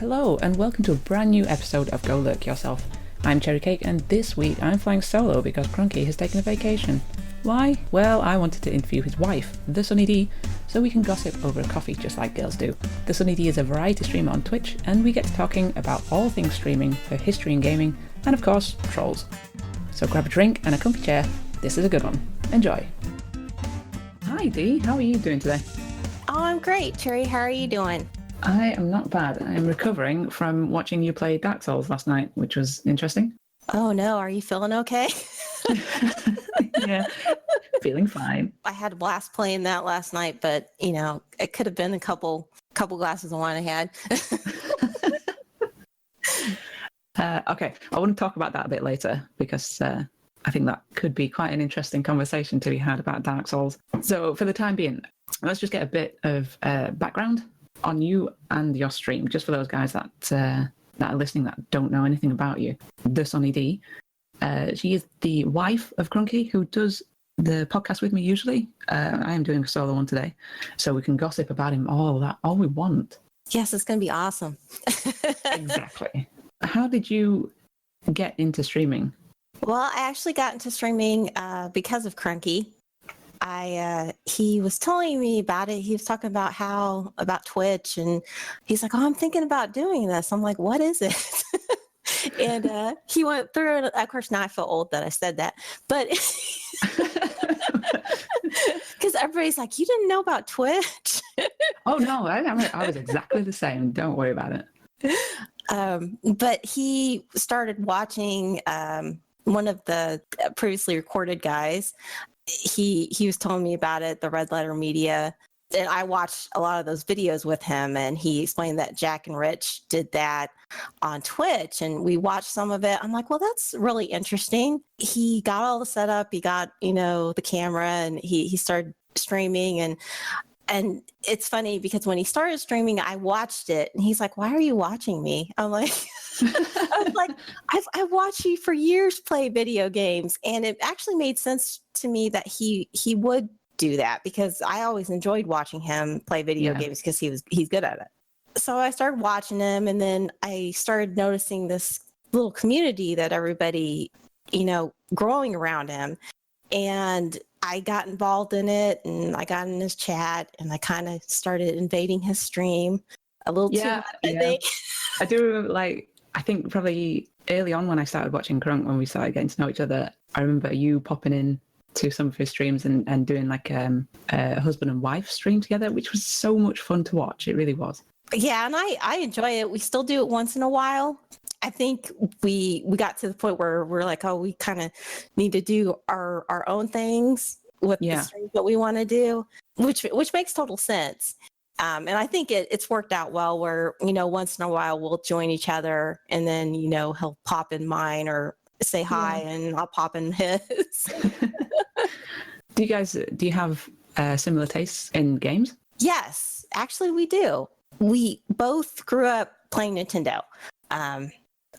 Hello and welcome to a brand new episode of Go Lurk Yourself. I'm Cherry Cake and this week I'm flying solo because Crunky has taken a vacation. Why? Well, I wanted to interview his wife, TheSunnyDee, so we can gossip over a coffee just like girls do. TheSunnyDee is a variety streamer on Twitch and we get to talking about all things streaming, her history in gaming, and of course, trolls. So grab a drink and a comfy chair, this is a good one. Enjoy. Hi Dee, how are you doing today? Oh, I'm great, Cherry. How are you doing? I am not bad. I'm recovering from watching you play Dark Souls last night, which was interesting. Oh no, are you feeling okay? Yeah, feeling fine. I had a blast playing that last night, but it could have been a couple glasses of wine I had. Okay, I want to talk about that a bit later because I think that could be quite an interesting conversation to be had about Dark Souls. So for the time being, let's just get a bit of background on you and your stream, just for those guys that are listening that don't know anything about you. TheSunnyDee, she is the wife of Crunky, who does the podcast with me usually. I am doing a solo one today, so we can gossip about him all we want. Yes, it's going to be awesome. Exactly. How did you get into streaming? Well, I actually got into streaming because of Crunky. He was telling me about it. He was talking about Twitch, and he's like, "Oh, I'm thinking about doing this." I'm like, "What is it?" And he went through it. Of course, now I feel old that I said that, but because everybody's like, "You didn't know about Twitch?" Oh no, I was exactly the same. Don't worry about it. But he started watching one of the previously recorded guys. He was telling me about it, the Red Letter Media, and I watched a lot of those videos with him, and he explained that Jack and Rich did that on Twitch, and we watched some of it. I'm like, well, that's really interesting. He got all the setup, he got the camera, and he started streaming, and it's funny because when he started streaming, I watched it, and he's like, "Why are you watching me?" I'm like, I was like, I watched you for years play video games, and it actually made sense to me that he would do that because I always enjoyed watching him play video games because he's good at it. So I started watching him, and then I started noticing this little community that everybody, growing around him, and I got involved in it, and I got in his chat, and I kind of started invading his stream a little too much, I think. I do remember, I think probably early on when I started watching Crunk, when we started getting to know each other, I remember you popping in to some of his streams and doing a husband and wife stream together, which was so much fun to watch. It really was. Yeah, and I enjoy it. We still do it once in a while. I think we got to the point where we're like, oh, we kind of need to do our own things with the streams that we want to do, which makes total sense. And I think it's worked out well where, once in a while we'll join each other, and then, he'll pop in mine or say hi and I'll pop in his. Do you have similar tastes in games? Yes, actually we do. We both grew up playing Nintendo.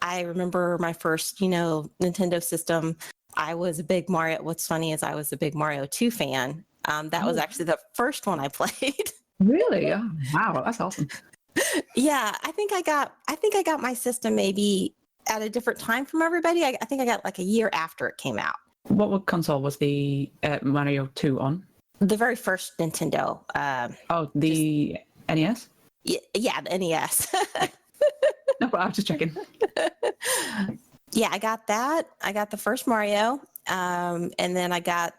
I remember my first, Nintendo system. I was a big Mario. What's funny is I was a big Mario 2 fan. That was actually the first one I played. Really? Oh, wow, that's awesome. Yeah, I think I got my system maybe at a different time from everybody. I think I got like a year after it came out. What console was the Mario 2 on? The very first Nintendo. The NES? Yeah, the NES. No, but I was just checking. Yeah, I got that. I got the first Mario, and then I got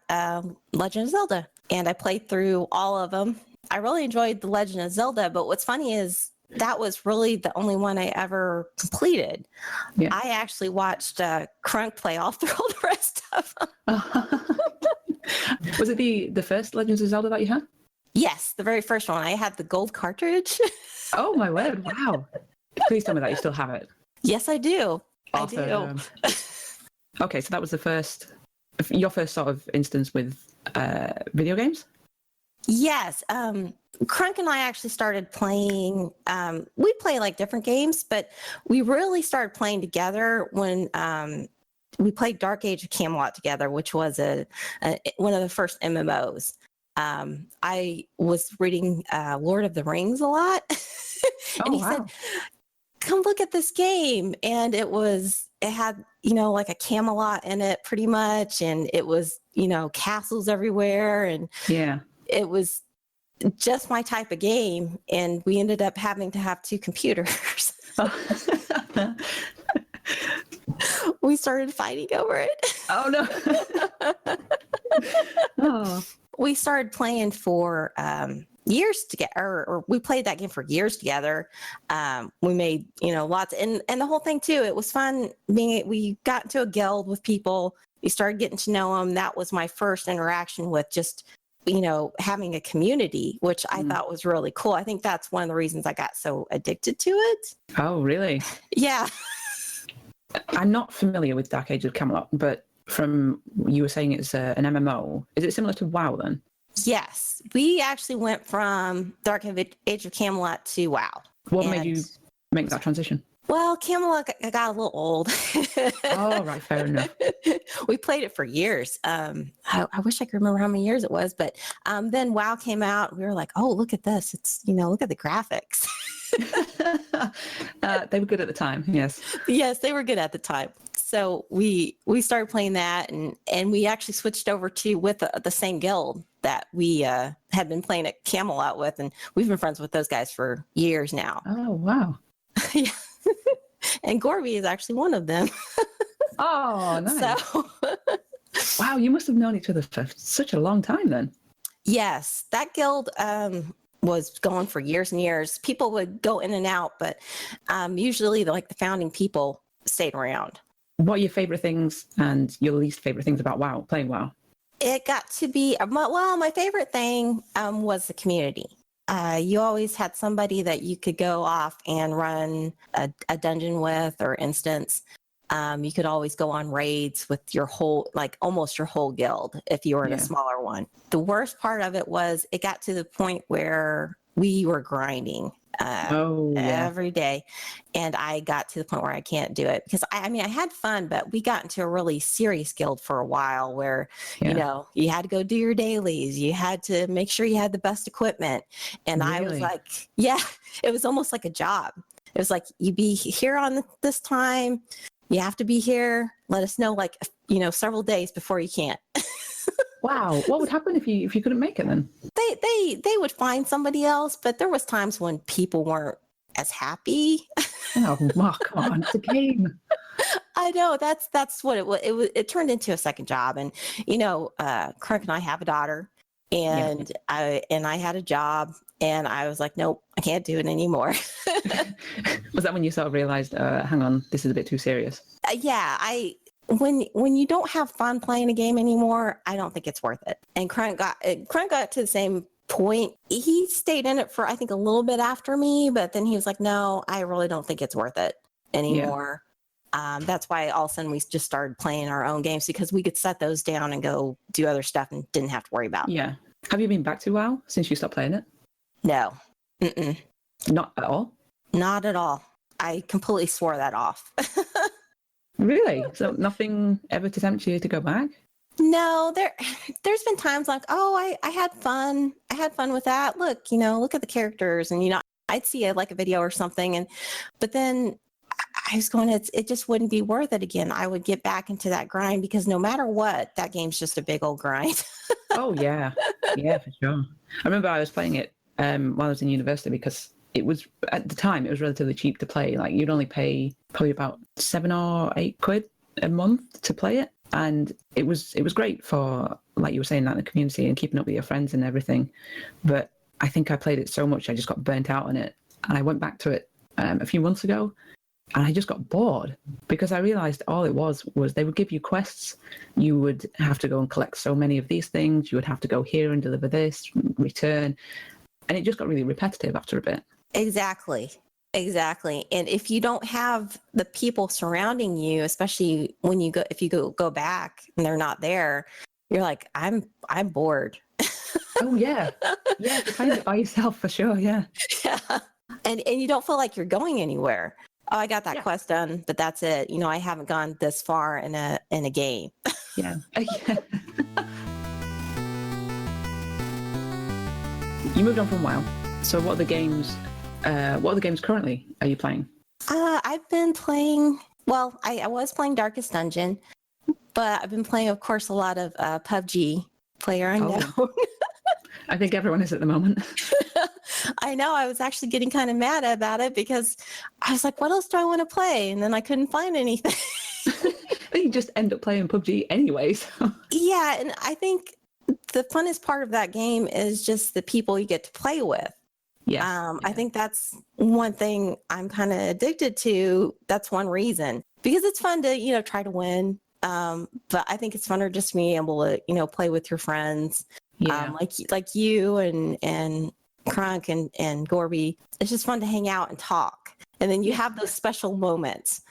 Legend of Zelda, and I played through all of them. I really enjoyed the Legend of Zelda, but what's funny is that was really the only one I ever completed. Yeah. I actually watched Crunk play all through all the rest of them. Was it the first Legends of Zelda that you had? Yes, the very first one. I had the gold cartridge. Oh my word! Wow. Please tell me that you still have it. Yes, I do. Awesome. I do. Okay, so that was your first sort of instance with video games? Yes. Crunk and I actually started playing, we play like different games, but we really started playing together when we played Dark Age of Camelot together, which was one of the first MMOs. I was reading Lord of the Rings a lot. And he said, come look at this game. And it had, like a Camelot in it pretty much. And it was, castles everywhere. And Yeah. it was just my type of game. And we ended up having to have 2 computers. We started fighting over it. Oh, no. Oh. We started playing for years together, or we played that game for years together. We made, lots, and the whole thing too, it was fun we got into a guild with people. We started getting to know them. That was my first interaction with just, having a community, which I thought was really cool. I think that's one of the reasons I got so addicted to it. Oh, really? Yeah. I'm not familiar with Dark Age of Camelot, but from you were saying it's an MMO. Is it similar to WoW then? Yes. We actually went from Dark Age of Camelot to WoW. What made you make that transition? Well, Camelot got a little old. Oh, right. Fair enough. We played it for years. I wish I could remember how many years it was, but then WoW came out. We were like, oh, look at this. It's, look at the graphics. They were good at the time. Yes. Yes, they were good at the time. So we started playing that, and we actually switched over to with the same guild that we had been playing at Camelot with, and we've been friends with those guys for years now. Oh, wow. Yeah. And Gorby is actually one of them. Oh, nice. So, wow, you must have known each other for such a long time then. Yes, that guild was going for years and years. People would go in and out, but usually the founding people stayed around. What are your favorite things and your least favorite things about WoW, playing WoW? It got to be, my favorite thing was the community. You always had somebody that you could go off and run a dungeon with or instance. You could always go on raids with your whole, almost your whole guild if you were in a smaller one. The worst part of it was it got to the point where we were grinding every day. And I got to the point where I can't do it because I had fun, but we got into a really serious guild for a while where, you had to go do your dailies. You had to make sure you had the best equipment. And really? I was like, it was almost like a job. It was like, you be here on this time. You have to be here. Let us know, several days before you can't. Wow. What would happen if you couldn't make it then? They would find somebody else, but there was times when people weren't as happy. Oh, come on. It's a game. I know that's what it was. It turned into a second job. And, Crunk and I have a daughter and I had a job and I was like, nope, I can't do it anymore. Was that when you sort of realized, hang on, this is a bit too serious? When you don't have fun playing a game anymore, I don't think it's worth it. And Crunk got to the same point. He stayed in it for, I think, a little bit after me, but then he was like, no, I really don't think it's worth it anymore. Yeah. That's why all of a sudden we just started playing our own games because we could set those down and go do other stuff and didn't have to worry about it. Yeah. Have you been back to WoW since you stopped playing it? No. Mm-mm. Not at all? Not at all. I completely swore that off. Really? So nothing ever to tempt you to go back? No, there's been times like, oh, I had fun. I had fun with that. Look, look at the characters. And, I'd see a video or something. But then I was going, it just wouldn't be worth it again. I would get back into that grind because no matter what, that game's just a big old grind. Oh, yeah. Yeah, for sure. I remember I was playing it while I was in university because it was, at the time, it was relatively cheap to play. You'd only pay probably about 7 or 8 quid a month to play it. And it was great for, like you were saying, the community and keeping up with your friends and everything. But I think I played it so much, I just got burnt out on it. And I went back to it a few months ago and I just got bored because I realized all it was they would give you quests. You would have to go and collect so many of these things. You would have to go here and deliver this, return. And it just got really repetitive after a bit. Exactly. And if you don't have the people surrounding you, especially if you go back and they're not there, you're like, I'm bored. Oh yeah. Yeah. You're playing it by yourself for sure. Yeah. Yeah. And you don't feel like you're going anywhere. Oh, I got that quest done, but that's it. I haven't gone this far in a game. Yeah. You moved on from WoW. So what other games currently are you playing? I've been playing, well, I was playing Darkest Dungeon, but I've been playing, of course, a lot of PUBG, Player Unknown. Oh. I think everyone is at the moment. I know. I was actually getting kind of mad about it because I was like, what else do I want to play? And then I couldn't find anything. You just end up playing PUBG anyway. So. Yeah, and I think the funnest part of that game is just the people you get to play with. Yes. I think that's one thing I'm kind of addicted to. That's one reason, because it's fun to, try to win. But I think it's funner just being able to, play with your friends. Yeah. Like you and Crunk and Gorby. It's just fun to hang out and talk. And then you have those special moments,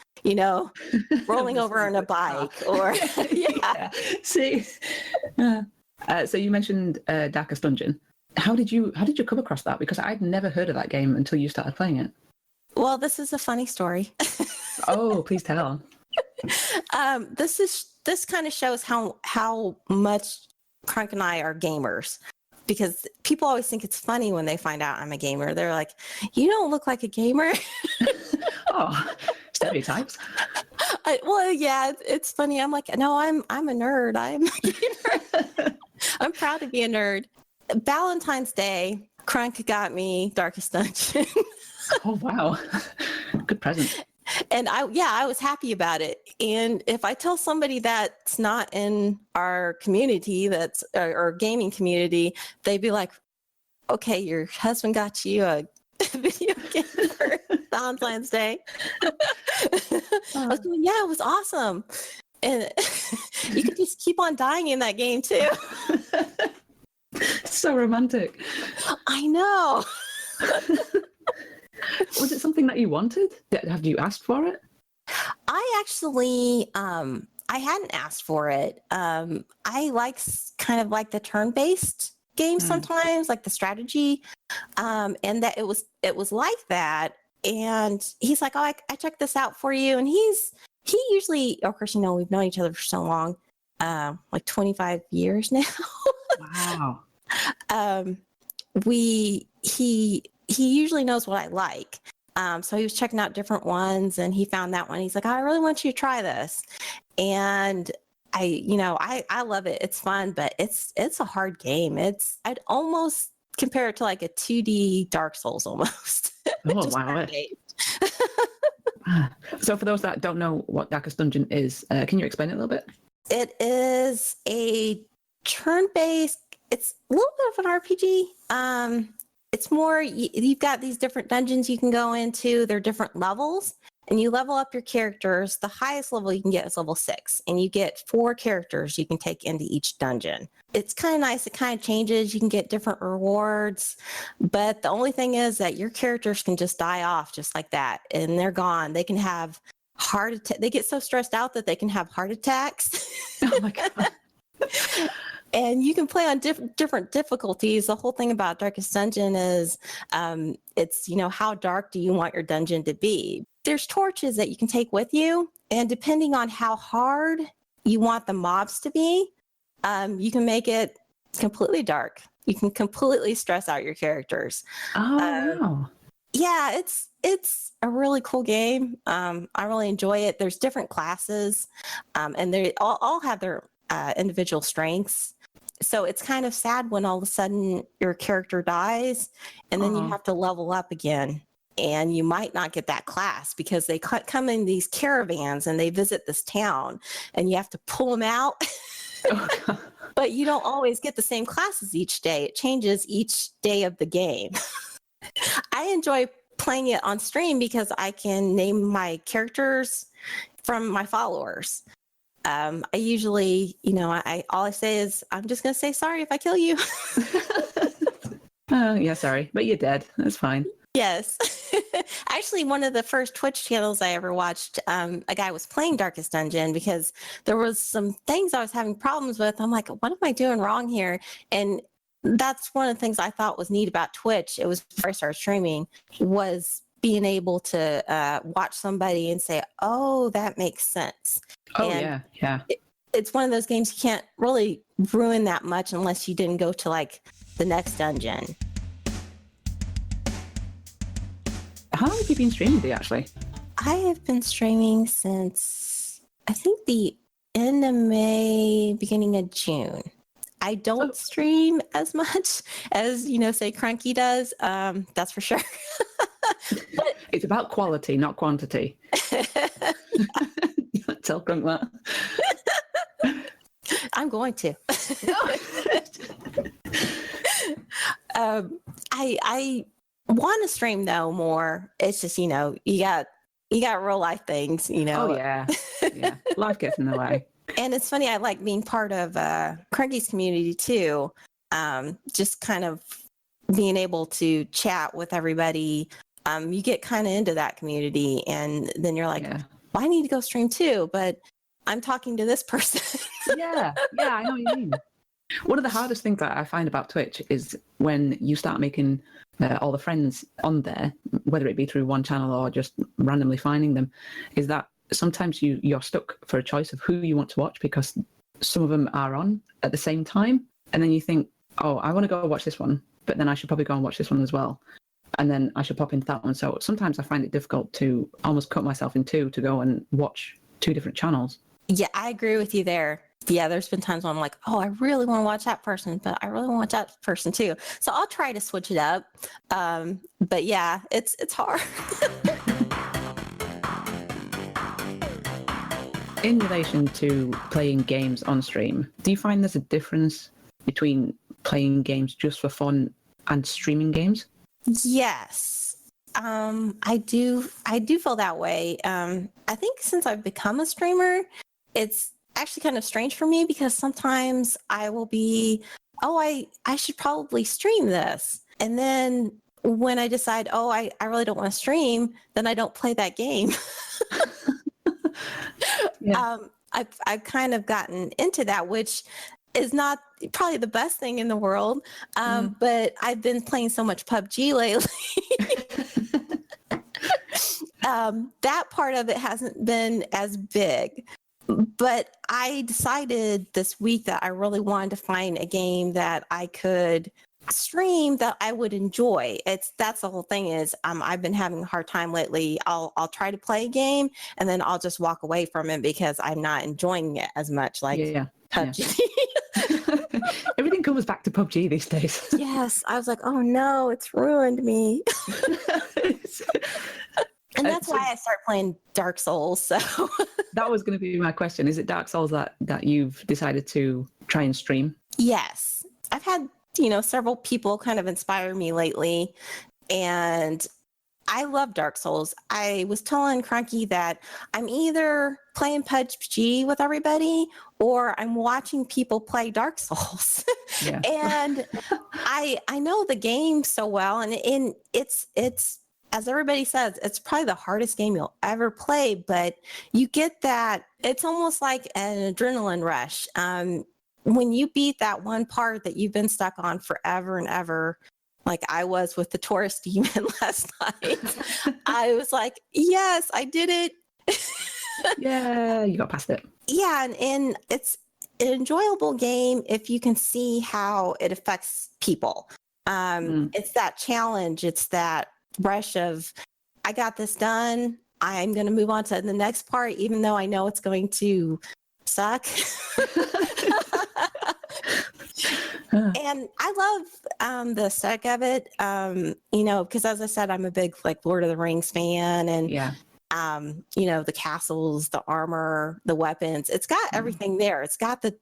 rolling over on a bike or yeah. See. So you mentioned Darkest Dungeon. How did you come across that? Because I'd never heard of that game until you started playing it. Well, this is a funny story. Oh, please tell. This kind of shows how much Crunk and I are gamers, because people always think it's funny when they find out I'm a gamer. They're like, "You don't look like a gamer." Oh, stereotypes. Well, yeah, it's funny. I'm like, no, I'm a nerd. I'm a gamer. I'm proud to be a nerd. Valentine's Day, Crunk got me Darkest Dungeon. Oh, wow. Good present. And I was happy about it. And if I tell somebody that's not in our community, that's our gaming community, they'd be like, okay, your husband got you a video game for Valentine's Day. I was going, yeah, it was awesome. And you could just keep on dying in that game too. So romantic. I know. Was it something that you wanted? Have you asked for it? I actually, I hadn't asked for it. I kind of like the turn-based games sometimes, like the strategy, and that it was like that. And he's like, "Oh, I checked this out for you." And he usually, of course, we've known each other for so long, like 25 years now. Wow. He usually knows what I like. So he was checking out different ones and he found that one. He's like, I really want you to try this. And I love it. It's fun, but it's a hard game. I'd almost compare it to like a 2D Dark Souls almost. Oh, wow. So for those that don't know what Darkest Dungeon is, can you explain it a little bit? It is a turn-based, it's a little bit of an RPG. It's more, you've got these different dungeons you can go into. They're different levels, and you level up your characters. The highest level you can get is level 6, and you get 4 characters you can take into each dungeon. It's kind of nice. It kind of changes. You can get different rewards, but the only thing is that your characters can just die off just like that, and they're gone. They can have heart attack. They get so stressed out that they can have heart attacks. Oh my God. And you can play on different difficulties. The whole thing about Darkest Dungeon is it's, how dark do you want your dungeon to be? There's torches that you can take with you. And depending on how hard you want the mobs to be, you can make it completely dark. You can completely stress out your characters. Oh, wow. Yeah, it's a really cool game. I really enjoy it. There's different classes, and they all have their individual strengths. So it's kind of sad when all of a sudden your character dies and then you have to level up again, and you might not get that class because they come in these caravans and they visit this town and you have to pull them out. Oh, but you don't always get the same classes each day. It changes each day of the game. I enjoy playing it on stream because I can name my characters from my followers. I usually, all I say is, I'm just going to say sorry if I kill you. Oh, yeah, sorry. But you're dead. That's fine. Yes. Actually, one of the first Twitch channels I ever watched, a guy was playing Darkest Dungeon because there was some things I was having problems with. I'm like, what am I doing wrong here? And that's one of the things I thought was neat about Twitch. It was before I started streaming, was being able to watch somebody and say, oh, that makes sense. Oh, and yeah. It's one of those games you can't really ruin that much unless you didn't go to like the next dungeon. How long have you been streaming, Dee, actually? I have been streaming since I think the end of May, beginning of June. I don't stream as much as, say Cranky does. That's for sure. But it's about quality, not quantity. Tell Crunk that. I'm going to. I want to stream though more. It's just, you got real life things, Oh yeah. Yeah. Life gets in the way. And it's funny, I like being part of Cranky's community too. Just kind of being able to chat with everybody. You get kind of into that community, and then you're like, well, I need to go stream too, but I'm talking to this person. Yeah, I know what you mean. One of the hardest things that I find about Twitch is when you start making all the friends on there, whether it be through one channel or just randomly finding them, is that sometimes you're stuck for a choice of who you want to watch because some of them are on at the same time. And then you think, oh, I want to go watch this one, but then I should probably go and watch this one as well. And then I should pop into that one. So sometimes I find it difficult to almost cut myself in two to go and watch two different channels. Yeah, I agree with you there. Yeah, there's been times when I'm like, oh, I really want to watch that person, but I really want to watch that person too. So I'll try to switch it up. But yeah, it's hard. In relation to playing games on stream, do you find there's a difference between playing games just for fun and streaming games? Yes. I do feel that way. I think since I've become a streamer, it's actually kind of strange for me because sometimes I will be, oh, I should probably stream this. And then when I decide, oh, I really don't want to stream, then I don't play that game. Yeah. I've kind of gotten into that, which is not probably the best thing in the world. But I've been playing so much PUBG lately. That part of it hasn't been as big. But I decided this week that I really wanted to find a game that I could stream that I would enjoy. That's the whole thing is I've been having a hard time lately. I'll try to play a game and then I'll just walk away from it because I'm not enjoying it as much like PUBG. Yeah. Everything comes back to PUBG these days. Yes. I was like, oh no, it's ruined me. And that's why I started playing Dark Souls. So that was going to be my question. Is it Dark Souls that you've decided to try and stream? Yes. I've had, several people kind of inspire me lately. And I love Dark Souls. I was telling Cranky that I'm either playing PUBG with everybody or I'm watching people play Dark Souls. Yeah. And I know the game so well. And it's as everybody says, it's probably the hardest game you'll ever play, but you get that, it's almost like an adrenaline rush. When you beat that one part that you've been stuck on forever and ever, like I was with the tourist demon last night, I was like, yes, I did it. Yeah, you got past it. Yeah, and it's an enjoyable game if you can see how it affects people. It's that challenge, it's that rush of I got this done, I'm going to move on to the next part even though I know it's going to suck. And I love the aesthetic of it, because as I said, I'm a big like Lord of the Rings fan, and the castles, the armor, the weapons, it's got everything there. It's got the,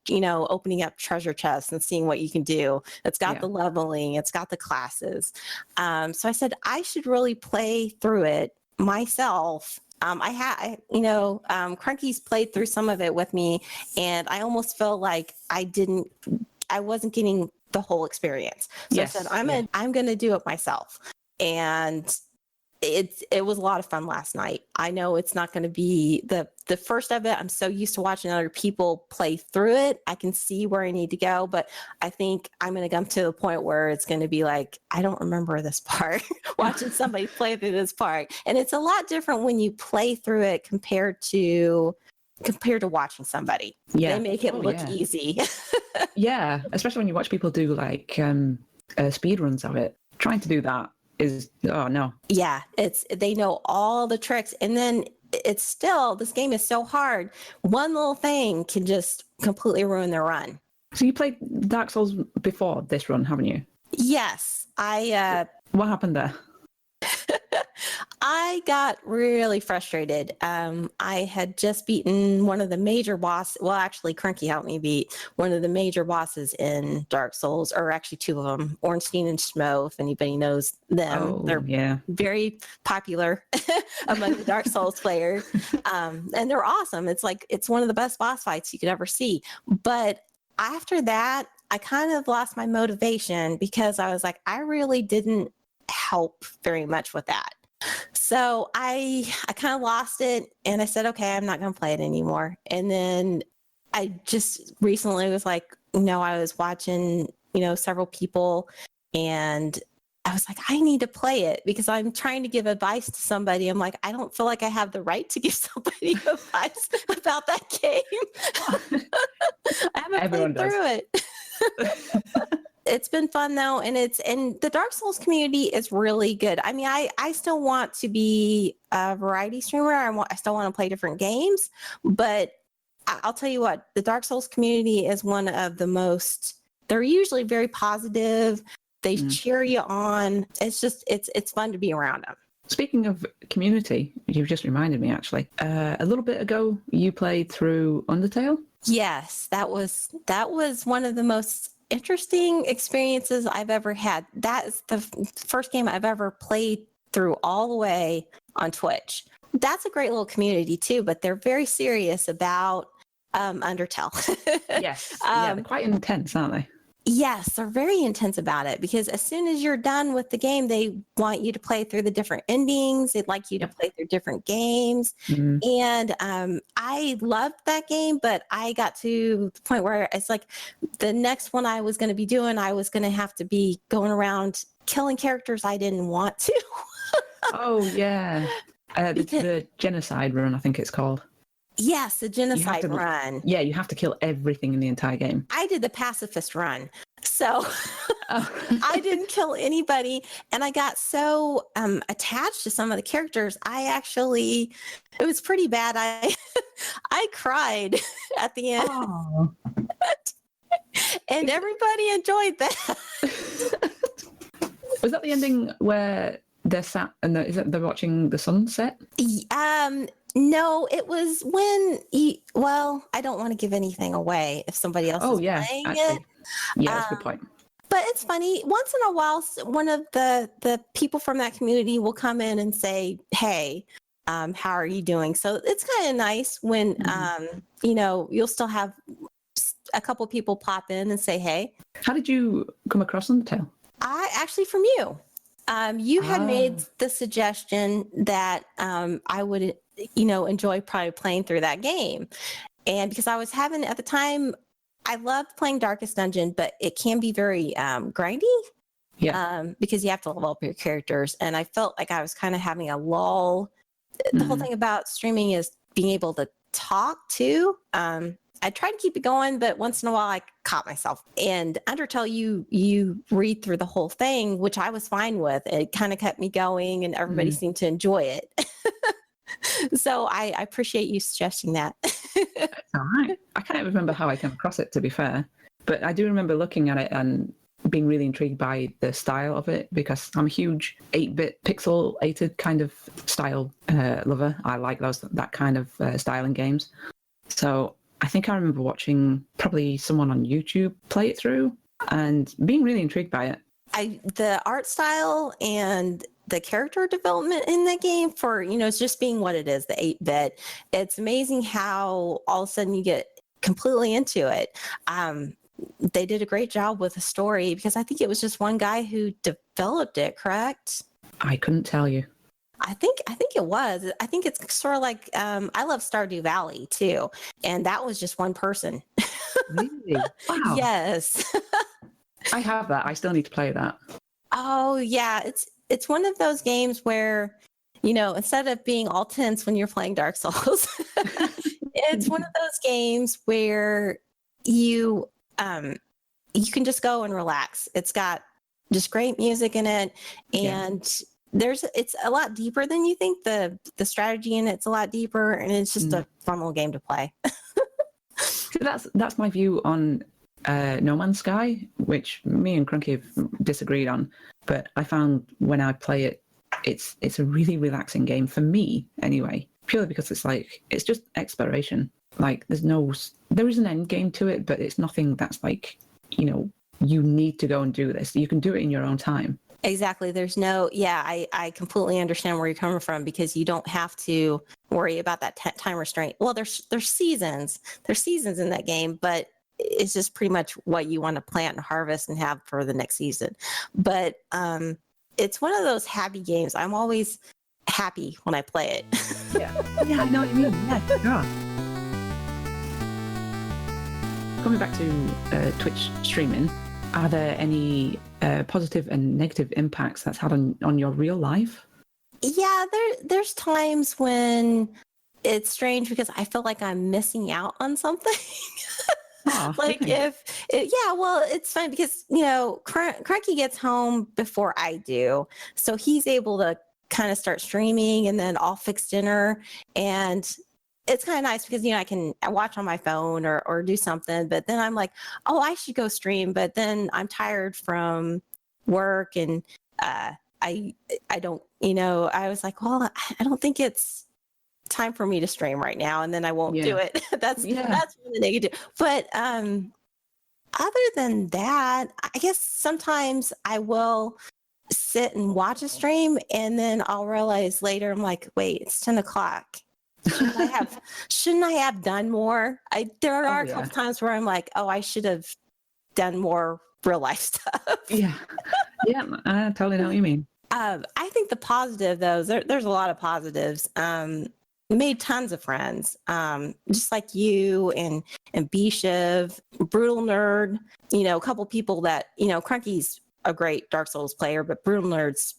opening up treasure chests and seeing what you can do. It's got the leveling, it's got the classes. So I said, I should really play through it myself. Crunky's played through some of it with me, and I almost feel like I wasn't getting the whole experience. So I said, I'm going to do it myself. And it was a lot of fun last night. I know it's not going to be the first of it. I'm so used to watching other people play through it. I can see where I need to go, but I think I'm going to come to the point where it's going to be like, I don't remember this part, watching somebody play through this part. And it's a lot different when you play through it compared to watching somebody. They make it look easy. Yeah, especially when you watch people do like speed runs of it. Trying to do that is, oh no. Yeah, they know all the tricks. And then it's still, this game is so hard. One little thing can just completely ruin their run. So you played Dark Souls before this run, haven't you? Yes, What happened there? I got really frustrated. I had just beaten one of the major bosses. Well, actually, Cranky helped me beat one of the major bosses in Dark Souls, or actually two of them, Ornstein and Schmo, if anybody knows them. Oh, They're yeah. very popular among the Dark Souls players. And they're awesome. It's one of the best boss fights you could ever see. But after that, I kind of lost my motivation because I was like, I really didn't help very much with that. So I kind of lost it, and I said, okay, I'm not going to play it anymore. And then I just recently was like, I was watching, several people, and I was like, I need to play it because I'm trying to give advice to somebody. I'm like, I don't feel like I have the right to give somebody advice about that game. I haven't Everyone played through it. It's been fun though, and the Dark Souls community is really good. I mean, I still want to be a variety streamer. I still want to play different games, but I'll tell you what, the Dark Souls community is one of the most. They're usually very positive. They cheer you on. It's just it's fun to be around them. Speaking of community, you've just reminded me actually. A little bit ago, you played through Undertale. Yes, that was one of the most interesting experiences I've ever had. That is the first game I've ever played through all the way on Twitch. That's a great little community too, but they're very serious about Undertale. Yes, yeah, they're quite intense, aren't they? Yes, they're very intense about it because as soon as you're done with the game, they want you to play through the different endings. They'd like you to play through different games. And I loved that game, but I got to the point where it's like the next one I was going to be doing, I was going to have to be going around killing characters I didn't want to. Oh, yeah. The genocide run, I think it's called. Yes, the genocide run. Yeah, you have to kill everything in the entire game. I did the pacifist run. So I didn't kill anybody. And I got so attached to some of the characters. It was pretty bad. I cried at the end. Oh. And everybody enjoyed that. Was that the ending where they're sat and they're watching the sunset? No, it was when I don't want to give anything away if somebody else is playing it. Yeah, that's a good point. But it's funny, once in a while, one of the people from that community will come in and say, hey, how are you doing? So it's kind of nice when, you'll still have a couple people pop in and say, hey. How did you come across Undertale? Actually from you. You had made the suggestion that I would, enjoy probably playing through that game. And because I was having, at the time, I loved playing Darkest Dungeon, but it can be very grindy. Yeah. Because you have to level up your characters. And I felt like I was kind of having a lull. The whole thing about streaming is being able to talk too. I tried to keep it going, but once in a while I caught myself. And Undertale, you read through the whole thing, which I was fine with. It kind of kept me going, and everybody seemed to enjoy it. So I appreciate you suggesting that. All right. I can't remember how I came across it, to be fair, but I do remember looking at it and being really intrigued by the style of it because I'm a huge 8-bit pixelated kind of style lover. I like that kind of style in games. So I think I remember watching probably someone on YouTube play it through and being really intrigued by it. The art style and the character development in the game for, it's just being what it is, the 8-bit. It's amazing how all of a sudden you get completely into it. They did a great job with the story because I think it was just one guy who developed it, correct? I couldn't tell you. I think it was. I think it's sort of like I love Stardew Valley too, and that was just one person. Really? Wow. Yes. I have that. I still need to play that. Oh yeah, it's one of those games where, instead of being all tense when you're playing Dark Souls, it's one of those games where you can just go and relax. It's got just great music in it. And it's a lot deeper than you think. The strategy in it's a lot deeper, and it's just a fun little game to play. That's my view on No Man's Sky, which me and Crunky have disagreed on. But I found when I play it, it's a really relaxing game for me anyway. Purely because it's just exploration. Like there is an end game to it, but it's nothing that's like, you need to go and do this. You can do it in your own time. Exactly. There's I completely understand where you're coming from, because you don't have to worry about that time restraint. Well, there's seasons. There's seasons in that game, but it's just pretty much what you want to plant and harvest and have for the next season. But it's one of those happy games. I'm always happy when I play it. Yeah, I know what you mean. Yeah. Coming back to Twitch streaming, are there any positive and negative impacts that's had on your real life? Yeah, there's times when it's strange because I feel like I'm missing out on something. Like really? Well, it's fun because, Cranky gets home before I do. So he's able to kind of start streaming, and then I'll fix dinner. And it's kind of nice because, I can watch on my phone or do something. But then I'm like, oh, I should go stream. But then I'm tired from work, and I don't, I was like, well, I don't think it's time for me to stream right now, and then I won't do it. That's one of the negative. But other than that, I guess sometimes I will sit and watch a stream, and then I'll realize later, I'm like, wait, it's 10 o'clock. Shouldn't I have done more? There are a couple times where I'm like, oh, I should have done more real life stuff. Yeah, I totally know what you mean. I think the positive, though, there's a lot of positives. Made tons of friends, just like you and Bishiv, Brutal Nerd, a couple people that, Crunky's a great Dark Souls player, but Brutal Nerd's,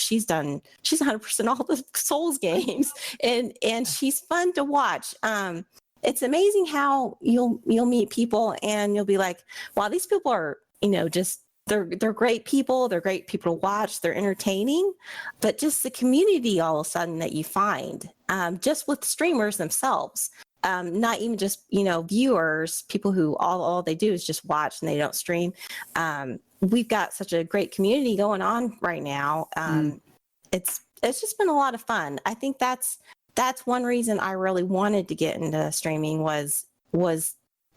she's 100% all the Souls games, and she's fun to watch. It's amazing how you'll meet people and you'll be like, wow, these people are, just they're great people. They're great people to watch. They're entertaining, but just the community all of a sudden that you find, just with streamers themselves, not even just, viewers, people who all they do is just watch and they don't stream. We've got such a great community going on right now. It's just been a lot of fun. I think that's one reason I really wanted to get into streaming was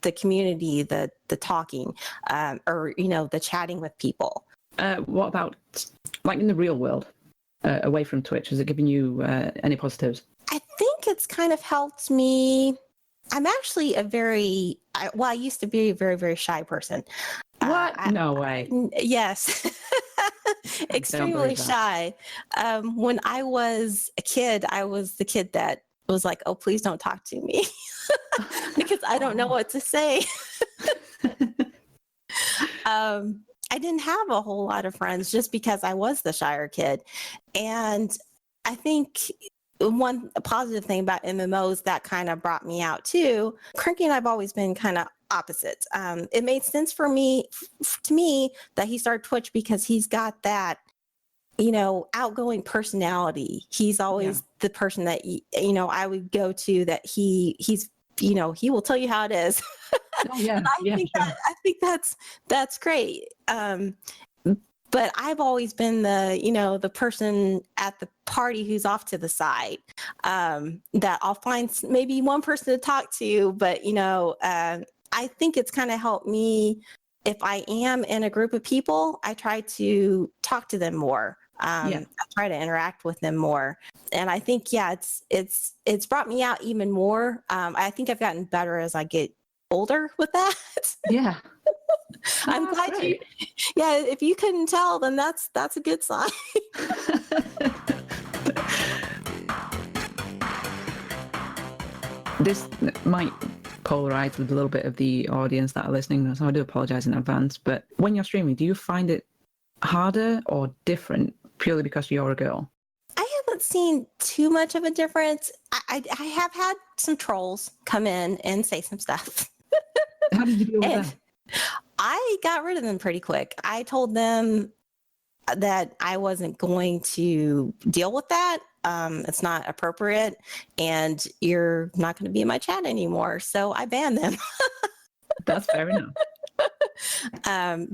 the community, the talking, or the chatting with people. What about like in the real world, away from Twitch? Has it given you any positives? I think it's kind of helped me. I'm actually I used to be a very, very shy person. What? No way. Yes. Extremely shy. When I was a kid, I was the kid that was like, oh, please don't talk to me because I don't know what to say. I didn't have a whole lot of friends just because I was the shyer kid. And I think one positive thing about MMOs that kind of brought me out too, Cranky and I've always been kind of opposites. It made sense to me that he started Twitch because he's got that, outgoing personality. He's always the person that, I would go to, that he's, he will tell you how it is. Oh, yeah. I think that's great. But I've always been the person at the party who's off to the side, that I'll find maybe one person to talk to, but, I think it's kind of helped me. If I am in a group of people, I try to talk to them more. I try to interact with them more. And I think, it's brought me out even more. I think I've gotten better as I get older with that. Yeah. I'm glad great. If you couldn't tell, then that's a good sign. This might polarize with a little bit of the audience that are listening, so I do apologize in advance. But when you're streaming, do you find it harder or different purely because you're a girl? I haven't seen too much of a difference. I have had some trolls come in and say some stuff. How did you deal with that? I got rid of them pretty quick. I told them that I wasn't going to deal with that. It's not appropriate, and you're not going to be in my chat anymore. So I banned them. That's fair enough.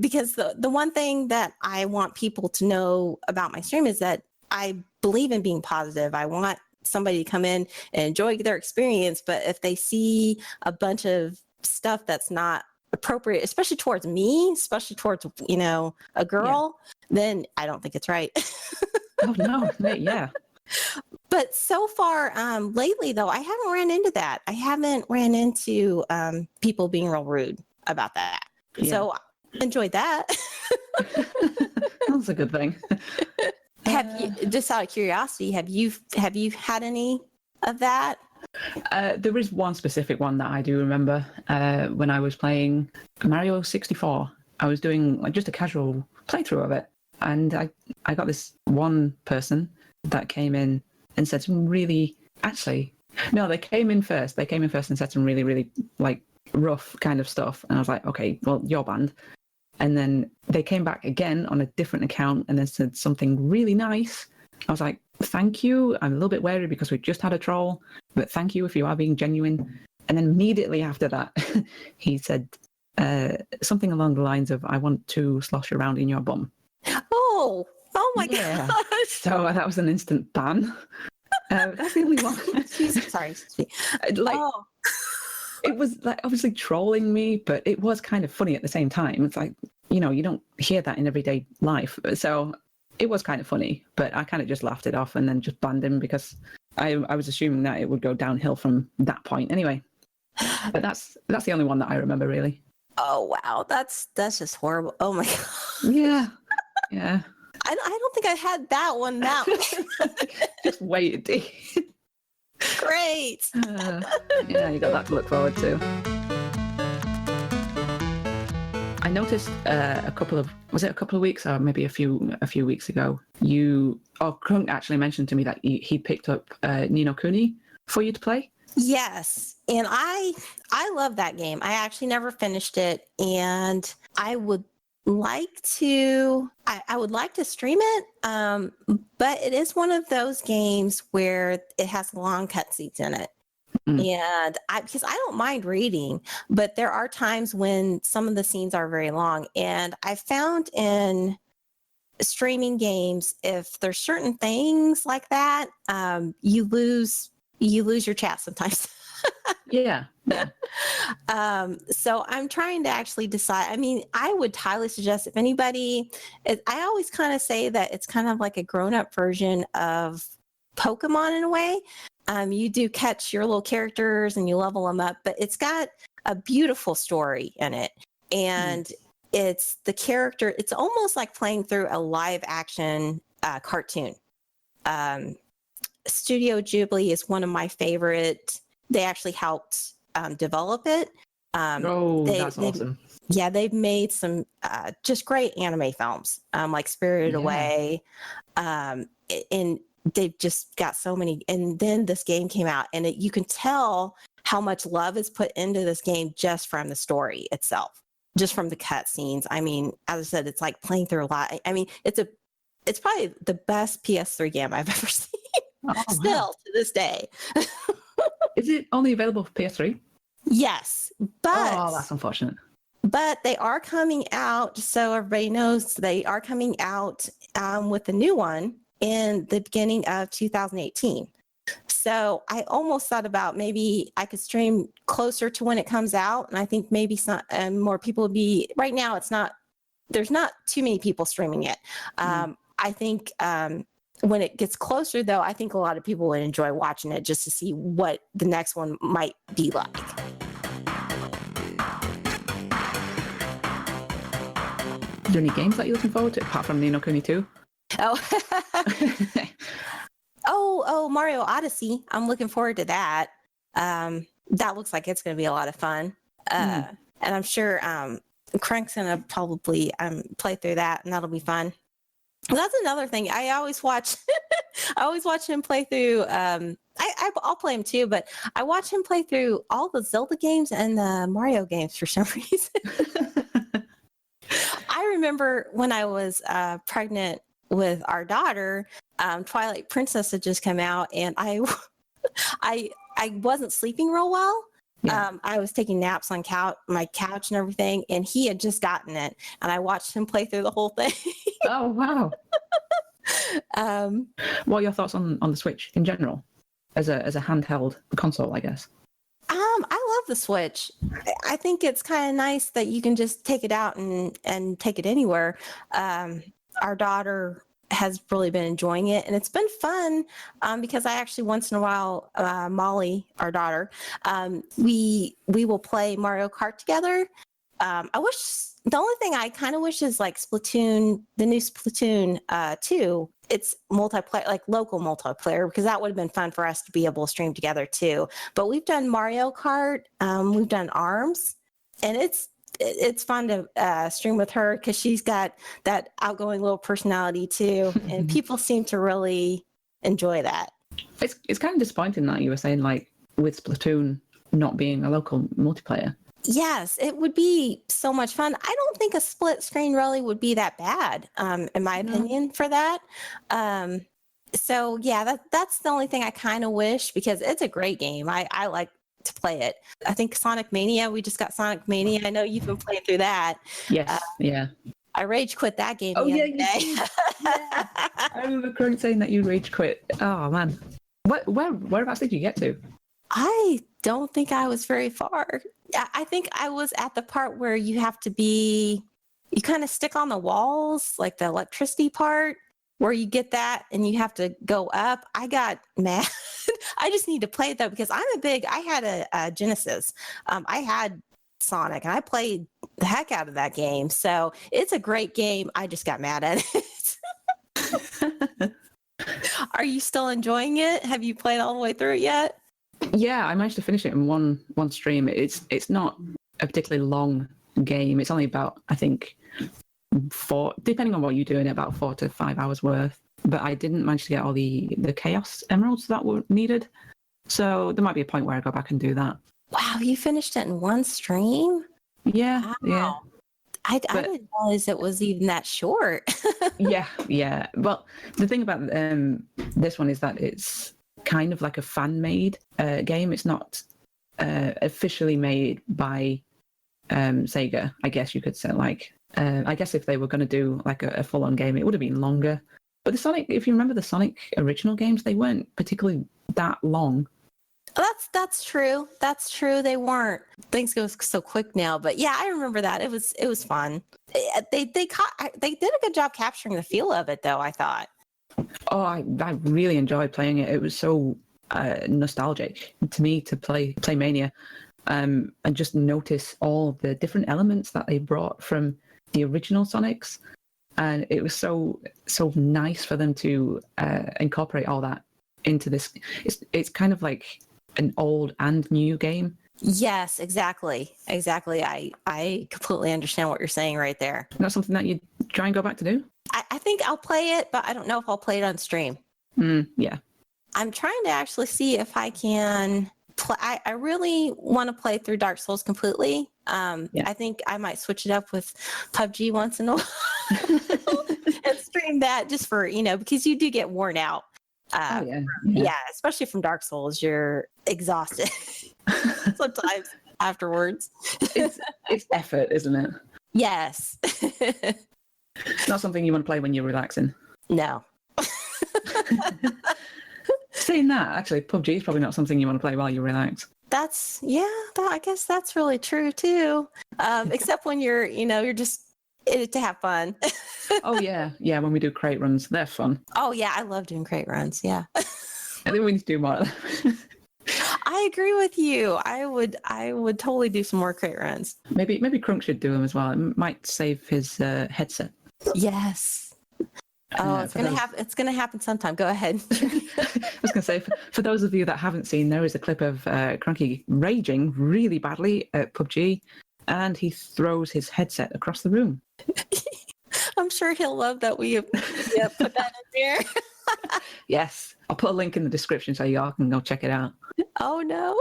Because the one thing that I want people to know about my stream is that I believe in being positive. I want somebody to come in and enjoy their experience, but if they see a bunch of stuff that's not appropriate, especially towards me, especially towards, a girl, then I don't think it's right. Oh no, yeah. But so far, lately though, I haven't ran into that. I haven't ran into people being real rude about that. Yeah. So enjoyed that. That's a good thing. Have you, just out of curiosity, have you had any of that? There is one specific one that I do remember when I was playing Mario 64. I was doing just a casual playthrough of it, and I got this one person that came in and said some really, they came in first. They came in first and said some really, really rough kind of stuff, and I was like, okay, well, you're banned. And then they came back again on a different account and then said something really nice. I was like, thank you. I'm a little bit wary because we just had a troll, but thank you if you are being genuine. And then immediately after that, he said something along the lines of, I want to slosh around in your bum. Oh my gosh. So that was an instant ban. That's the only one. Sorry. It was obviously trolling me, but it was kind of funny at the same time. It's like, you don't hear that in everyday life. So it was kind of funny, but I kind of just laughed it off and then just banned him because I was assuming that it would go downhill from that point anyway. But that's the only one that I remember, really. Oh, wow. That's just horrible. Oh my God. Yeah. I don't think I had that one now. Just wait, Dee. Great. Yeah, you got that to look forward to. I noticed a couple of weeks or maybe a few weeks ago, Krunk actually mentioned to me that he picked up Ni no Kuni for you to play. Yes, and I love that game. I actually never finished it, and I would like to stream it, but it is one of those games where it has long cutscenes in it. And because I don't mind reading, but there are times when some of the scenes are very long, and I found in streaming games, if there's certain things like that, you lose your chat sometimes. Yeah. So I'm trying to actually decide. I mean, I would highly suggest if anybody, I always kind of say that it's kind of like a grown-up version of Pokemon in a way. You do catch your little characters and you level them up, but it's got a beautiful story in it. And it's the character, it's almost like playing through a live action cartoon. Studio Ghibli is one of my favorite. They actually helped develop it. That's awesome. Yeah, they've made some just great anime films, like Spirited Away. And they've just got so many. And then this game came out, and you can tell how much love is put into this game just from the story itself, just from the cutscenes. I mean, as I said, it's like playing through a lot. I mean, it's probably the best PS3 game I've ever seen. Still to this day. Is it only available for PS3? Yes, but that's unfortunate. But they are coming out, so everybody knows they are coming out with a new one in the beginning of 2018. So I almost thought about maybe I could stream closer to when it comes out, and I think maybe some more people would be. Right now, there's not too many people streaming it. I think. When it gets closer, though, I think a lot of people would enjoy watching it just to see what the next one might be like. Is there any games that you're looking forward to, apart from Ni no Kuni 2? Oh, Mario Odyssey. I'm looking forward to that. That looks like it's going to be a lot of fun. And I'm sure Crank's going to probably play through that, and that'll be fun. That's another thing. I always watch. I always watch him play through. I'll play him too, but I watch him play through all the Zelda games and the Mario games for some reason. I remember when I was pregnant with our daughter, Twilight Princess had just come out, and I wasn't sleeping real well. Yeah. I was taking naps on my couch and everything, and he had just gotten it, and I watched him play through the whole thing. Oh, wow. um, What are your thoughts on the Switch in general, as a handheld console, I guess? I love the Switch. I think it's kind of nice that you can just take it out and take it anywhere. Our daughter has really been enjoying it, and it's been fun because I actually once in a while, Molly, our daughter, we will play Mario Kart together. I wish the only thing I kind of wish is like Splatoon, the new Splatoon 2. It's multiplayer, like local multiplayer, because that would have been fun for us to be able to stream together too. But we've done Mario Kart, we've done ARMS, and it's fun to stream with her because she's got that outgoing little personality too, and people seem to really enjoy that. It's kind of disappointing that you were saying, like, with Splatoon not being a local multiplayer. Yes, it would be so much fun. I don't think a split screen really would be that bad, in my opinion, for that. So yeah, that's the only thing I kind of wish, because it's a great game. I like to play it. I think Sonic Mania, we just got Sonic Mania. I know you've been playing through that. Yes, yeah. I rage quit that game Oh, the yeah, other day. yeah. I remember Crunk saying that you rage quit. Oh, man. Whereabouts did you get to? I don't think I was very far. I think I was at the part where you kind of stick on the walls, like the electricity part, where you get that and you have to go up. I got mad. I just need to play it though, because I had a Genesis. I had Sonic, and I played the heck out of that game. So it's a great game. I just got mad at it. Are you still enjoying it? Have you played all the way through it yet? Yeah, I managed to finish it in one stream. It's not a particularly long game. It's only about, I think, depending on what you're doing, about 4 to 5 hours worth. But I didn't manage to get all the Chaos Emeralds that were needed. So there might be a point where I go back and do that. Wow, you finished it in one stream? Yeah, Wow. yeah. I didn't realize it was even that short. Yeah. Well, the thing about this one is that it's kind of like a fan-made game. It's not officially made by Sega, I guess you could say. Like, I guess if they were going to do like a full-on game, it would have been longer. But the Sonic, if you remember the Sonic original games, they weren't particularly that long. That's true. That's true. They weren't. Things go so quick now, but yeah, I remember that. It was fun. They did a good job capturing the feel of it, though, I thought. Oh, I really enjoyed playing it. It was so nostalgic to me to play Mania, and just notice all the different elements that they brought from the original Sonics, and it was so nice for them to incorporate all that into this. It's kind of like an old and new game. Yes, exactly. I completely understand what you're saying right there. That's something that you try and go back to do. I think I'll play it, but I don't know if I'll play it on stream. Yeah. I'm trying to actually see if I can play. I really want to play through Dark Souls completely. I think I might switch it up with PUBG once in a while and stream that just for, because you do get worn out. Yeah, especially from Dark Souls, you're exhausted sometimes afterwards. It's effort, isn't it? Yes. Not something you want to play when you're relaxing. No. Saying that, actually, PUBG is probably not something you want to play while you relax. I guess that's really true too. Except when you're just in it to have fun. Oh yeah, when we do crate runs, they're fun. Oh yeah, I love doing crate runs. Yeah. I think we need to do more. I agree with you. I would totally do some more crate runs. Maybe Crunk should do them as well. It might save his headset. Yes. Oh, it's gonna happen sometime. Go ahead. I was gonna say, for those of you that haven't seen, there is a clip of Crunky raging really badly at PUBG, and he throws his headset across the room. I'm sure he'll love that we put that in there. Yes, I'll put a link in the description so y'all can go check it out. Oh no.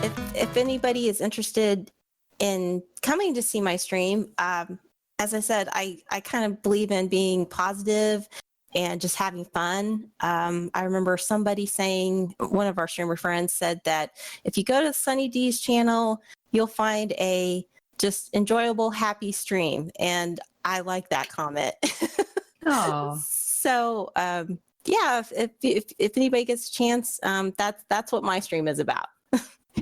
if anybody is interested in coming to see my stream, as I said, I kind of believe in being positive and just having fun. I remember somebody saying, one of our streamer friends said that if you go to TheSunnyDee's channel, you'll find a just enjoyable, happy stream. And I like that comment. Oh, So, yeah, if anybody gets a chance, that's what my stream is about.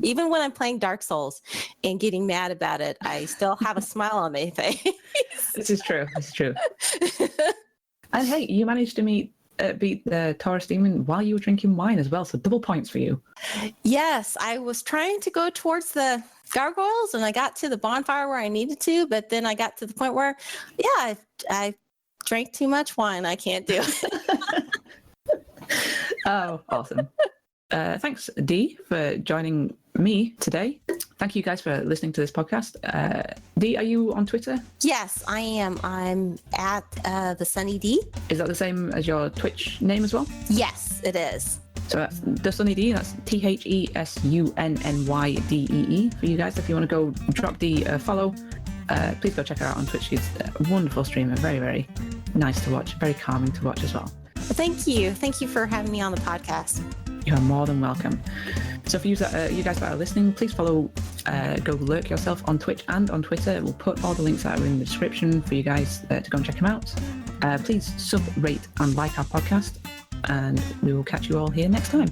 Even when I'm playing Dark Souls and getting mad about it, I still have a smile on my face. this is true. This is true. And hey, you managed to beat the Taurus demon while you were drinking wine as well, so double points for you. Yes, I was trying to go towards gargoyles and I got to the bonfire where I needed to, but then I got to the point where, yeah, I drank too much wine. I can't do it. Oh, awesome. Thanks, Dee, for joining me today. Thank you guys for listening to this podcast. Dee, are you on Twitter? Yes, I am. I'm at TheSunnyDee. Is that the same as your Twitch name as well? Yes, it is. So that's TheSunnyDee. That's TheSunnyDee for you guys. If you want to go drop Dee a follow, please go check her out on Twitch. She's a wonderful streamer. Very, very nice to watch. Very calming to watch as well. Thank you. Thank you for having me on the podcast. You are more than welcome. So for you guys that are listening, please follow Go Lurk Yourself on Twitch and on Twitter. We'll put all the links that are in the description for you guys to go and check them out. Please sub, rate and like our podcast, and we will catch you all here next time.